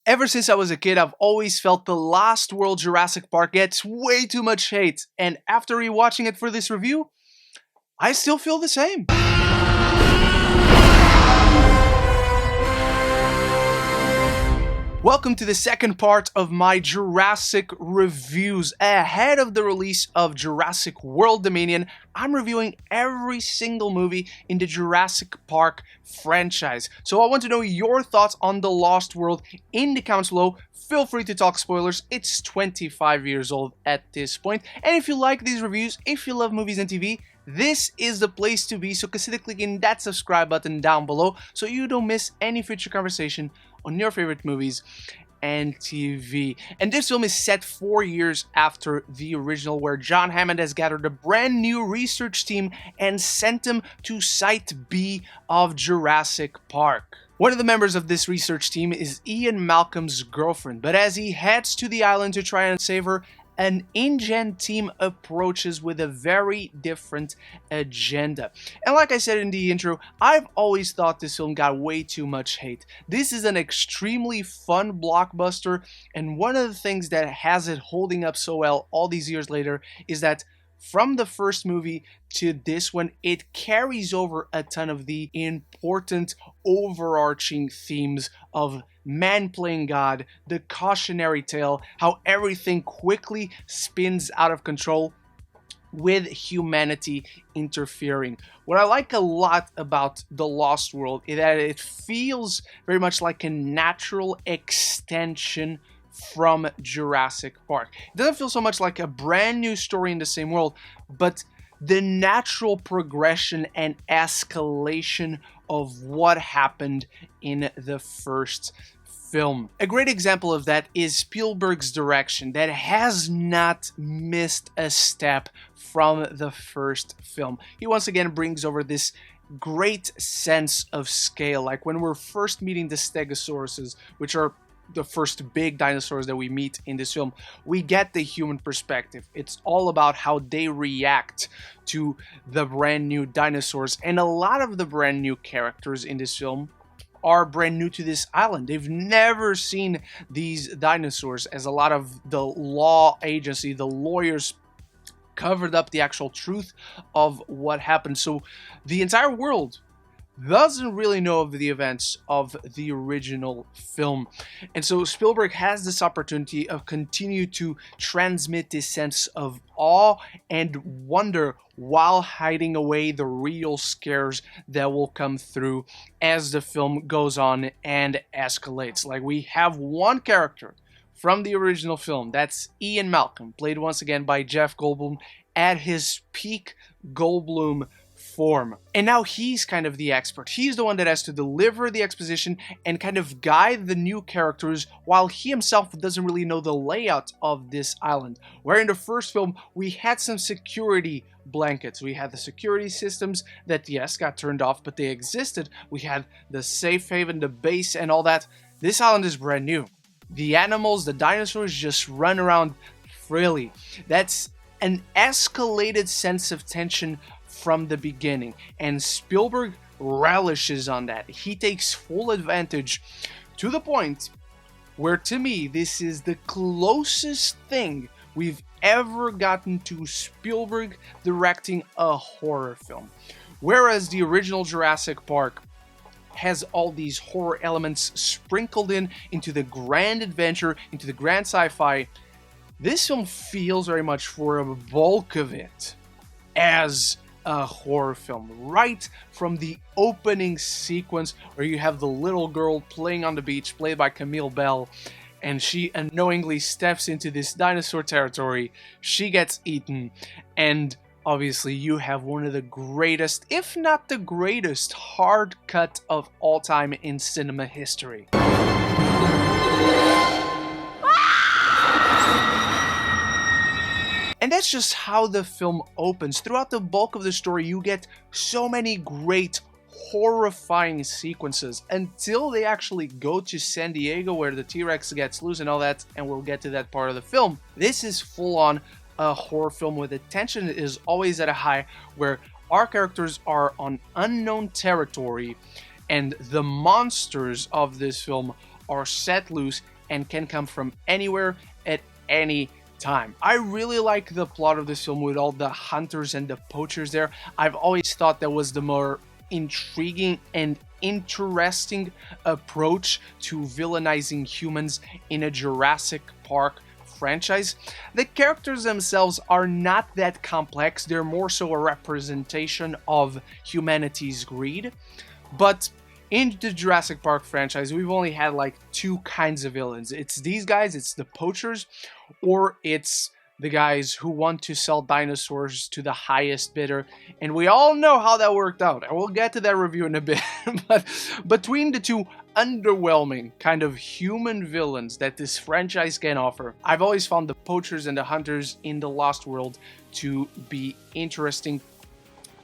Ever since I was a kid, I've always felt the Lost World Jurassic Park gets way too much hate, and after rewatching it for this review, I still feel the same. Welcome to the second part of my Jurassic reviews. Ahead of the release of Jurassic World Dominion, I'm reviewing every single movie in the Jurassic Park franchise. So I want to know your thoughts on The Lost World in the comments below. Feel free to talk spoilers, it's 25 years old at this point. And if you like these reviews, if you love movies and TV, this is the place to be, so consider clicking that subscribe button down below so you don't miss any future conversation on your favorite movies and TV. And this film is set 4 years after the original, where John Hammond has gathered a brand new research team and sent them to Site B of Jurassic Park. One of the members of this research team is Ian Malcolm's girlfriend, but as he heads to the island to try and save her, an InGen team approaches with a very different agenda. And like I said in the intro, I've always thought this film got way too much hate. This is an extremely fun blockbuster, and one of the things that has it holding up so well all these years later is that from the first movie to this one, it carries over a ton of the important overarching themes of man playing God, the cautionary tale, how everything quickly spins out of control with humanity interfering. What I like a lot about The Lost World is that it feels very much like a natural extension from Jurassic Park. It doesn't feel so much like a brand new story in the same world, but the natural progression and escalation of what happened in the first film. A great example of that is Spielberg's direction that has not missed a step from the first film. He once again brings over this great sense of scale, like when we're first meeting the Stegosauruses, which are the first big dinosaurs that we meet in this film, we get the human perspective. It's all about how they react to the brand new dinosaurs, and a lot of the brand new characters in this film are brand new to this island. They've never seen these dinosaurs, as a lot of the law agency, the lawyers, covered up the actual truth of what happened. So the entire world doesn't really know of the events of the original film. And so Spielberg has this opportunity of continue to transmit this sense of awe and wonder while hiding away the real scares that will come through as the film goes on and escalates. Like, we have one character from the original film, that's Ian Malcolm, played once again by Jeff Goldblum at his peak Goldblum form. And now he's kind of the expert. He's the one that has to deliver the exposition and kind of guide the new characters, while he himself doesn't really know the layout of this island. Where in the first film, we had some security blankets. We had the security systems that, yes, got turned off, but they existed. We had the safe haven, the base, and all that. This island is brand new. The animals, the dinosaurs, just run around freely. That's an escalated sense of tension from the beginning, and Spielberg relishes on that. He takes full advantage, to the point where, to me, this is the closest thing we've ever gotten to Spielberg directing a horror film. Whereas the original Jurassic Park has all these horror elements sprinkled into the grand adventure, into the grand sci-fi, this film feels very much, for a bulk of it, as a horror film. Right from the opening sequence, where you have the little girl playing on the beach, played by Camille Bell, and she unknowingly steps into this dinosaur territory, she gets eaten, and obviously you have one of the greatest, if not the greatest, hard cut of all time in cinema history. And that's just how the film opens. Throughout the bulk of the story, you get so many great, horrifying sequences until they actually go to San Diego, where the T-Rex gets loose and all that, and we'll get to that part of the film. This is full-on a horror film where the tension is always at a high, where our characters are on unknown territory, and the monsters of this film are set loose and can come from anywhere at any time. I really like the plot of this film with all the hunters and the poachers there. I've always thought that was the more intriguing and interesting approach to villainizing humans in a Jurassic Park franchise. The characters themselves are not that complex, they're more so a representation of humanity's greed. But in the Jurassic Park franchise, we've only had like two kinds of villains. It's these guys, it's the poachers, or it's the guys who want to sell dinosaurs to the highest bidder. And we all know how that worked out. I will get to that review in a bit. But between the two underwhelming kind of human villains that this franchise can offer, I've always found the poachers and the hunters in the Lost World to be interesting.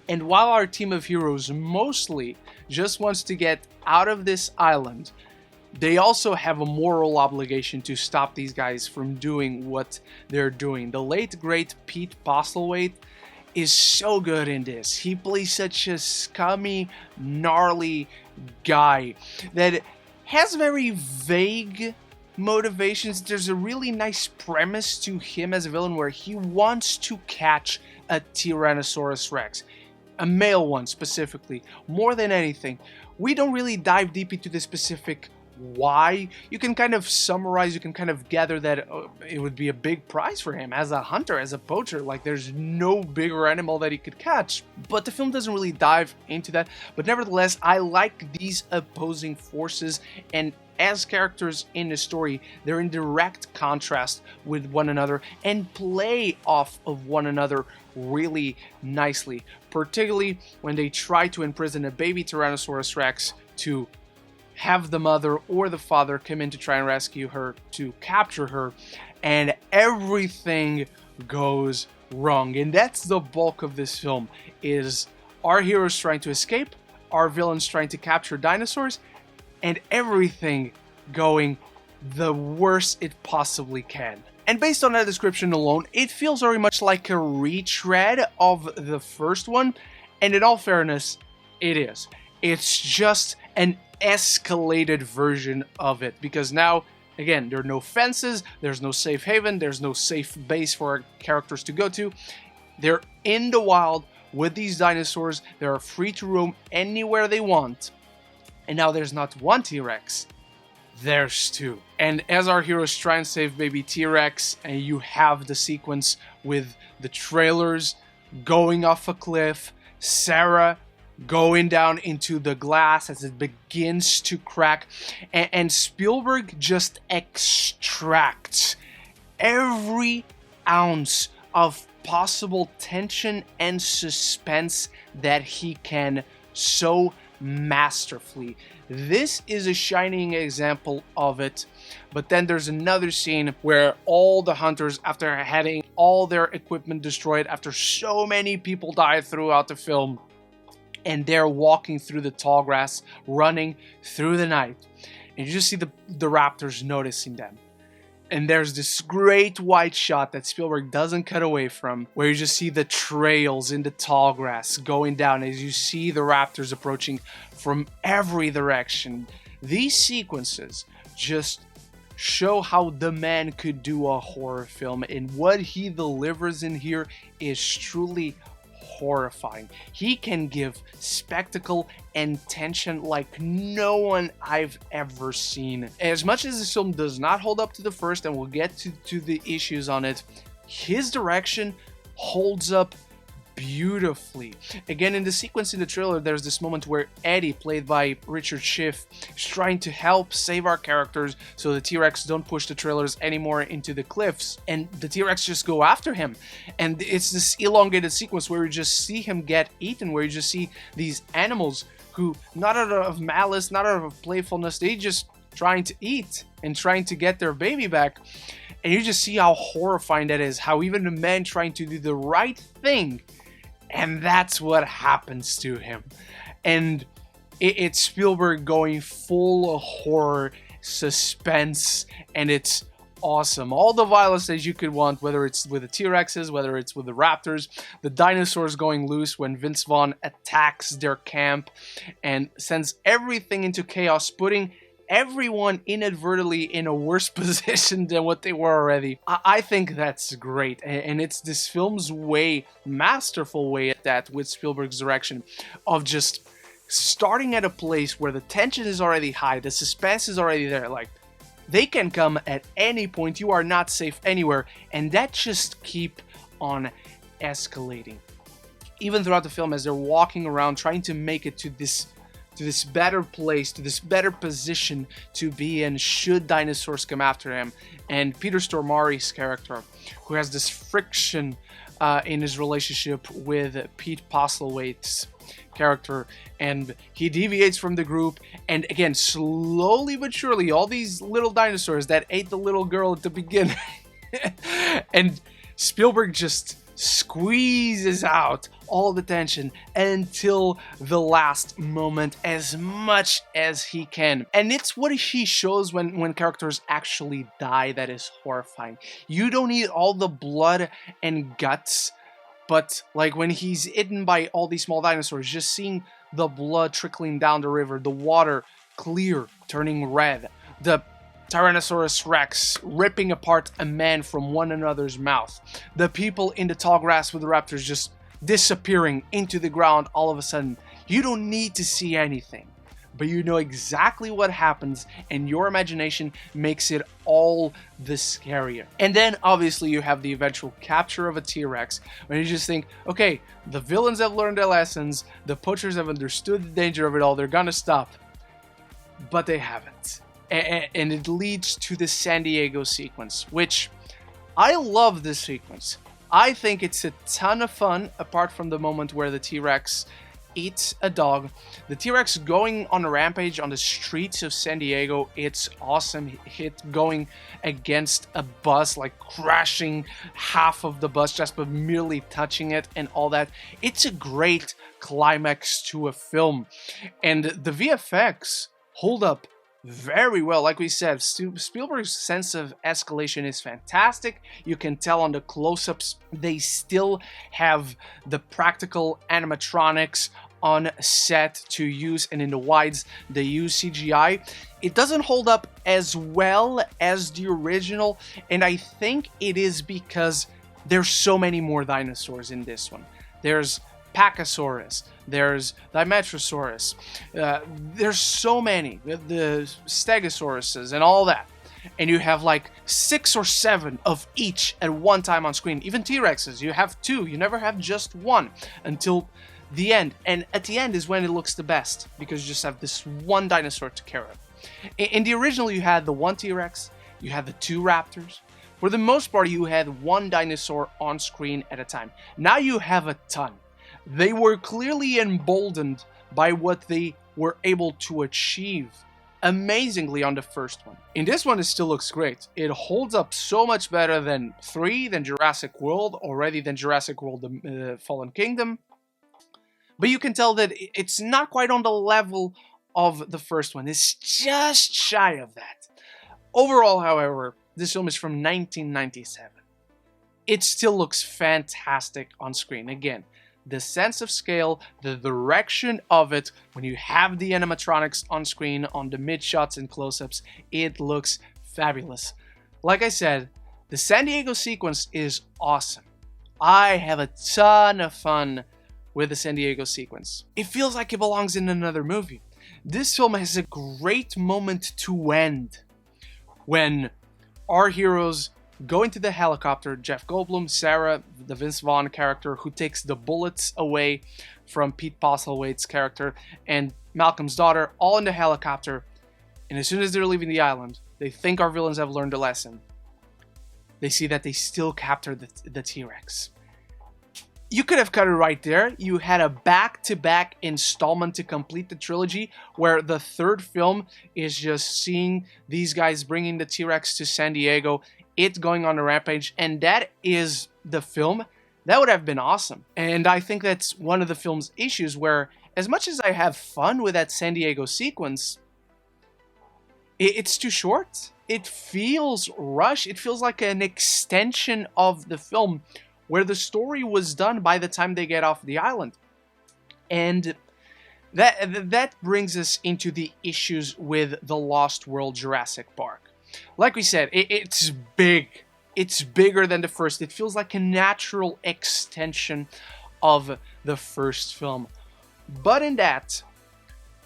And while our team of heroes mostly just wants to get out of this island, they also have a moral obligation to stop these guys from doing what they're doing. The late great Pete Postlethwaite is so good in this. He plays such a scummy, gnarly guy that has very vague motivations. There's a really nice premise to him as a villain where he wants to catch a Tyrannosaurus Rex. A male one specifically, more than anything. We don't really dive deep into the specific why. You can kind of summarize, you can kind of gather that it would be a big prize for him as a hunter, as a poacher. Like, there's no bigger animal that he could catch. But the film doesn't really dive into that. But nevertheless, I like these opposing forces, and as characters in the story, they're in direct contrast with one another and play off of one another really nicely, particularly when they try to imprison a baby Tyrannosaurus Rex to have the mother or the father come in to try and rescue her, to capture her, and everything goes wrong. And that's the bulk of this film, is our heroes trying to escape, our villains trying to capture dinosaurs, and everything going the worst it possibly can. And based on that description alone, it feels very much like a retread of the first one, and in all fairness, it is. It's just an escalated version of it, because now, again, there are no fences, there's no safe haven, there's no safe base for our characters to go to. They're in the wild with these dinosaurs, they're free to roam anywhere they want. And now there's not one T-Rex, there's two. And as our heroes try and save baby T-Rex, and you have the sequence with the trailers going off a cliff, Sarah going down into the glass as it begins to crack, and Spielberg just extracts every ounce of possible tension and suspense that he can so masterfully. This is a shining example of it. But then there's another scene where all the hunters, after having all their equipment destroyed, after so many people died throughout the film, and they're walking through the tall grass, running through the night, and you just see the raptors noticing them. And there's this great wide shot that Spielberg doesn't cut away from, where you just see the trails in the tall grass going down as you see the raptors approaching from every direction. These sequences just show how the man could do a horror film, and what he delivers in here is truly horrifying. He can give spectacle and tension like no one I've ever seen. As much as this film does not hold up to the first, and we'll get to the issues on it, his direction holds up beautifully. Again, in the sequence in the trailer, there's this moment where Eddie, played by Richard Schiff, is trying to help save our characters so the T-Rex don't push the trailers anymore into the cliffs, and the T-Rex just go after him. And it's this elongated sequence where you just see him get eaten, where you just see these animals who, not out of malice, not out of playfulness, they just trying to eat and trying to get their baby back. And you just see how horrifying that is, how even a man trying to do the right thing, and that's what happens to him. And it's Spielberg going full horror, suspense, and it's awesome. All the violence that you could want, whether it's with the T-Rexes, whether it's with the raptors, the dinosaurs going loose when Vince Vaughn attacks their camp and sends everything into chaos, putting everyone inadvertently in a worse position than what they were already. I think that's great, and it's this film's way, masterful way at that, with Spielberg's direction, of just starting at a place where the tension is already high, the suspense is already there, like, they can come at any point, you are not safe anywhere, and that just keep on escalating. Even throughout the film, as they're walking around trying to make it to this better place, to this better position to be in should dinosaurs come after him. And Peter Stormare's character, who has this friction in his relationship with Pete Postlethwaite's character, and he deviates from the group, and again, slowly but surely, all these little dinosaurs that ate the little girl at the beginning, and Spielberg just squeezes out all the tension until the last moment as much as he can. And it's what he shows when characters actually die that is horrifying. You don't need all the blood and guts, but like when he's eaten by all these small dinosaurs, just seeing the blood trickling down the river, the water clear, turning red, the Tyrannosaurus Rex ripping apart a man from one another's mouth, the people in the tall grass with the raptors just disappearing into the ground all of a sudden. You don't need to see anything, but you know exactly what happens, and your imagination makes it all the scarier. And then obviously you have the eventual capture of a T-Rex, when you just think, okay, the villains have learned their lessons, the poachers have understood the danger of it all, they're gonna stop, but they haven't. And it leads to the San Diego sequence, which I love this sequence. I think it's a ton of fun, apart from the moment where the T-Rex eats a dog. The T-Rex going on a rampage on the streets of San Diego, it's awesome. It going against a bus, like crashing half of the bus just by merely touching it and all that. It's a great climax to a film. And the VFX hold up very well. Like we said, Spielberg's sense of escalation is fantastic. You can tell on the close-ups they still have the practical animatronics on set to use, and in the wides they use CGI. It doesn't hold up as well as the original, and I think it is because there's so many more dinosaurs in this one. There's Pachysaurus, there's Dimetrosaurus, there's so many, the Stegosauruses and all that, and you have like 6 or 7 of each at one time on screen. Even T-Rexes, you have 2, you never have just one until the end, and at the end is when it looks the best, because you just have this one dinosaur to care of. In the original you had the 1 T-Rex, you had the 2 raptors. For the most part you had 1 dinosaur on screen at a time. Now you have a ton. They were clearly emboldened by what they were able to achieve amazingly on the first one. In this one, it still looks great. It holds up so much better than 3, than Jurassic World, already than Jurassic World The Fallen Kingdom. But you can tell that it's not quite on the level of the first one. It's just shy of that. Overall, however, this film is from 1997. It still looks fantastic on screen. Again, the sense of scale, the direction of it, when you have the animatronics on screen, on the mid-shots and close-ups, it looks fabulous. Like I said, the San Diego sequence is awesome. I have a ton of fun with the San Diego sequence. It feels like it belongs in another movie. This film has a great moment to end, when our heroes go into the helicopter, Jeff Goldblum, Sarah, the Vince Vaughn character, who takes the bullets away from Pete Postlethwaite's character, and Malcolm's daughter, all in the helicopter. And as soon as they're leaving the island, they think our villains have learned a lesson. They see that they still captured the T-Rex. You could have cut it right there. You had a back-to-back installment to complete the trilogy, where the third film is just seeing these guys bringing the T-Rex to San Diego, it going on a rampage, and that is the film. That would have been awesome. And I think that's one of the film's issues, where as much as I have fun with that San Diego sequence, it's too short. It feels rushed. It feels like an extension of the film, where the story was done by the time they get off the island. And That brings us into the issues with the Lost World Jurassic Park. Like we said, it's big. It's bigger than the first. It feels like a natural extension of the first film. But in that,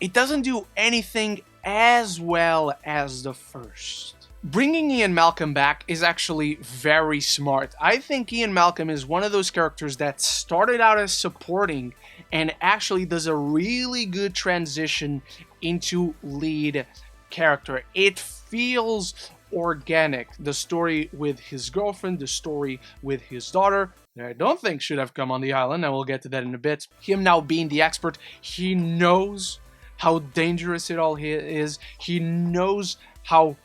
it doesn't do anything as well as the first. Bringing Ian Malcolm back is actually very smart. I think Ian Malcolm is one of those characters that started out as supporting and actually does a really good transition into lead character. It feels organic. The story with his girlfriend, the story with his daughter, that I don't think should have come on the island, and we'll get to that in a bit. Him now being the expert, he knows how dangerous it all is. He knows how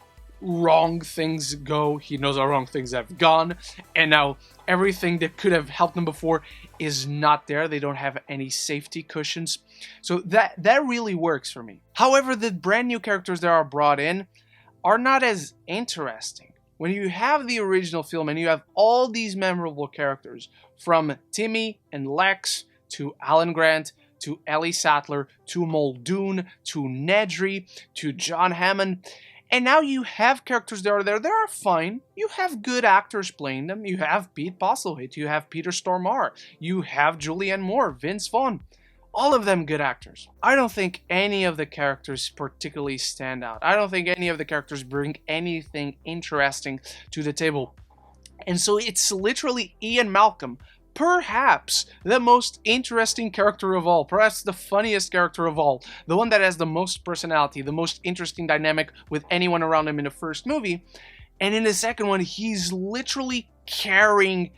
wrong things go. He knows how wrong things have gone. And now everything that could have helped them before is not there. They don't have any safety cushions. So that really works for me. However, the brand new characters that are brought in are not as interesting. When you have the original film and you have all these memorable characters, from Timmy and Lex to Alan Grant to Ellie Sattler to Muldoon to Nedry to John Hammond, and now you have characters that are there. They are fine. You have good actors playing them. You have Pete Postlethwaite. You have Peter Stormare. You have Julianne Moore, Vince Vaughn. All of them good actors. I don't think any of the characters particularly stand out. I don't think any of the characters bring anything interesting to the table. And so it's literally Ian Malcolm, perhaps the most interesting character of all, perhaps the funniest character of all, the one that has the most personality, the most interesting dynamic with anyone around him in the first movie. And in the second one, he's literally carrying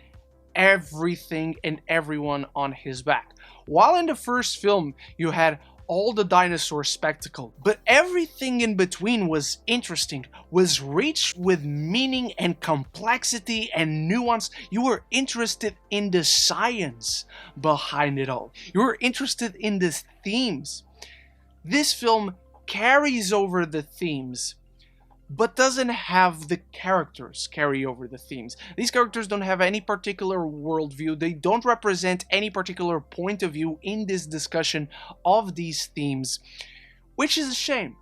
everything and everyone on his back. While in the first film, you had all the dinosaur spectacle, but everything in between was interesting, was rich with meaning and complexity and nuance. You were interested in the science behind it all. You were interested in the themes. This film carries over the themes, but doesn't have the characters carry over the themes. These characters don't have any particular worldview. They don't represent any particular point of view in this discussion of these themes, which is a shame.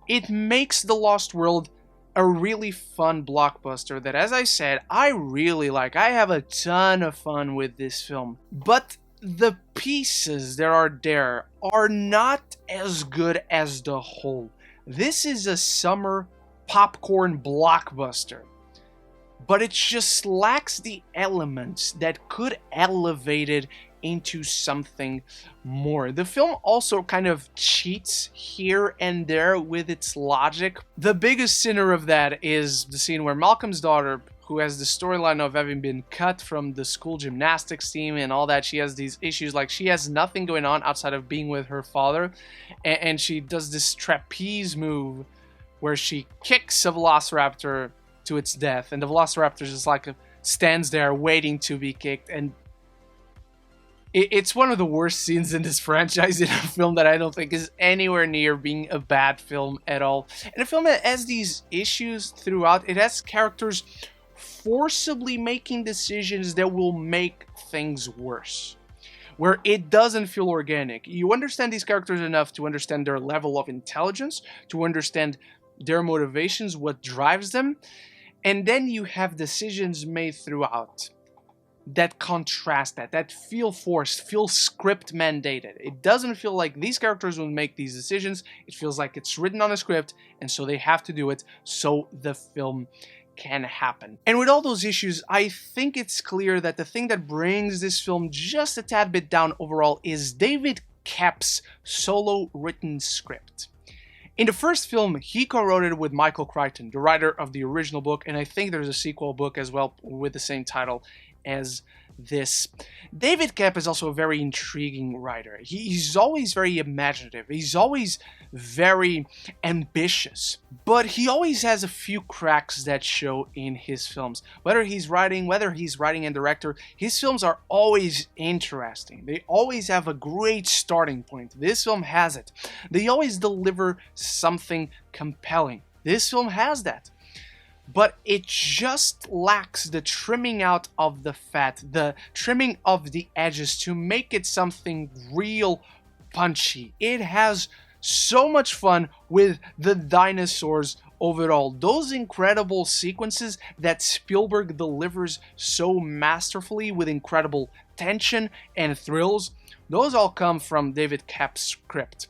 It makes The Lost World a really fun blockbuster that, as I said, I really like. I have a ton of fun with this film. But the pieces that are there are not as good as the whole. This is a summer popcorn blockbuster, but it just lacks the elements that could elevate it into something more. The film also kind of cheats here and there with its logic. The biggest sinner of that is the scene where Malcolm's daughter, who has the storyline of having been cut from the school gymnastics team and all that, she has these issues, like she has nothing going on outside of being with her father, and she does this trapeze move where she kicks a velociraptor to its death, and the velociraptor just like stands there waiting to be kicked. And it's one of the worst scenes in this franchise in a film that I don't think is anywhere near being a bad film at all. And a film that has these issues throughout. It has characters forcibly making decisions that will make things worse, where it doesn't feel organic. You understand these characters enough to understand their level of intelligence, to understand their motivations, what drives them, and then you have decisions made throughout that contrast that feel forced, feel script mandated. It doesn't feel like these characters will make these decisions. It feels like it's written on a script, and so they have to do it so the film can happen. And with all those issues, I think it's clear that the thing that brings this film just a tad bit down overall is David Koepp's solo written script. In the first film, he co-wrote it with Michael Crichton, the writer of the original book, and I think there's a sequel book as well with the same title as this. David Koepp is also a very intriguing writer. He's always very imaginative. He's always very ambitious. But he always has a few cracks that show in his films. Whether he's writing and director, his films are always interesting. They always have a great starting point. This film has it. They always deliver something compelling. This film has that. But it just lacks the trimming out of the fat, the trimming of the edges to make it something real, punchy. It has so much fun with the dinosaurs of it all. Those incredible sequences that Spielberg delivers so masterfully with incredible tension and thrills, those all come from David Koepp's script.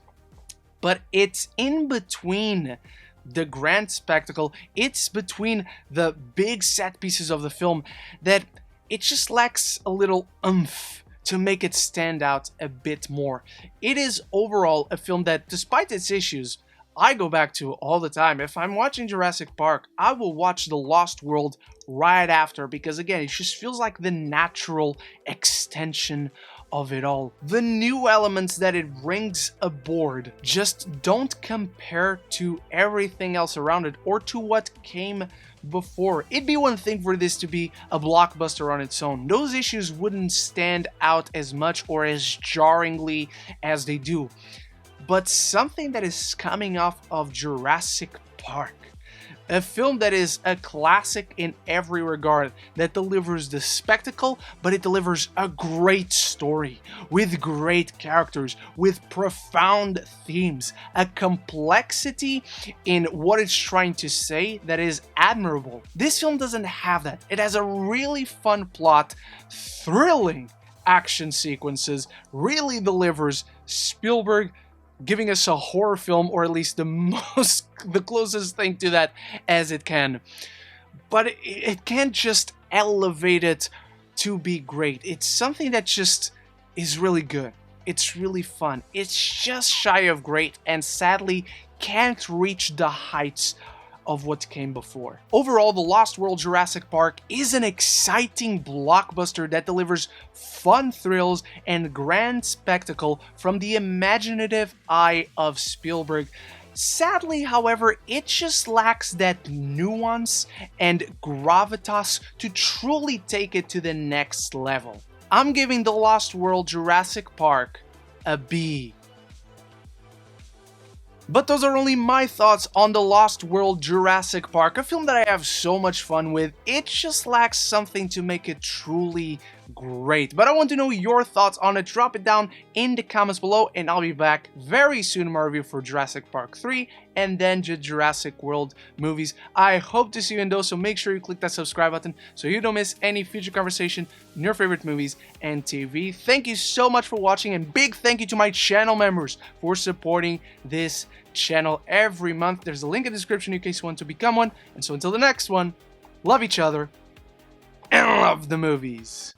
But it's in between the grand spectacle, it's between the big set pieces of the film that it just lacks a little oomph to make it stand out a bit more. It is overall a film that, despite its issues, I go back to all the time. If I'm watching Jurassic Park, I will watch The Lost World right after, because again, it just feels like the natural extension of it all. The new elements that it brings aboard just don't compare to everything else around it or to what came before. It'd be one thing for this to be a blockbuster on its own. Those issues wouldn't stand out as much or as jarringly as they do. But something that is coming off of Jurassic Park, a film that is a classic in every regard, that delivers the spectacle, but it delivers a great story, with great characters, with profound themes, a complexity in what it's trying to say that is admirable. This film doesn't have that. It has a really fun plot, thrilling action sequences, really delivers Spielberg giving us a horror film, or at least the closest thing to that as it can. But it can't just elevate it to be great. It's something that just is really good. It's really fun. It's just shy of great, and sadly can't reach the heights of what came before. Overall, The Lost World Jurassic Park is an exciting blockbuster that delivers fun thrills and grand spectacle from the imaginative eye of Spielberg. Sadly, however, it just lacks that nuance and gravitas to truly take it to the next level. I'm giving The Lost World Jurassic Park a B. But those are only my thoughts on The Lost World Jurassic Park, a film that I have so much fun with. It just lacks something to make it truly great. But I want to know your thoughts on it. Drop it down in the comments below, and I'll be back very soon in my review for Jurassic Park 3 and then the Jurassic World movies. I hope to see you in those, so make sure you click that subscribe button so you don't miss any future conversation in your favorite movies and TV. Thank you so much for watching, and big thank you to my channel members for supporting this channel every month. There's a link in the description in case you want to become one. And so until the next one, love each other and love the movies.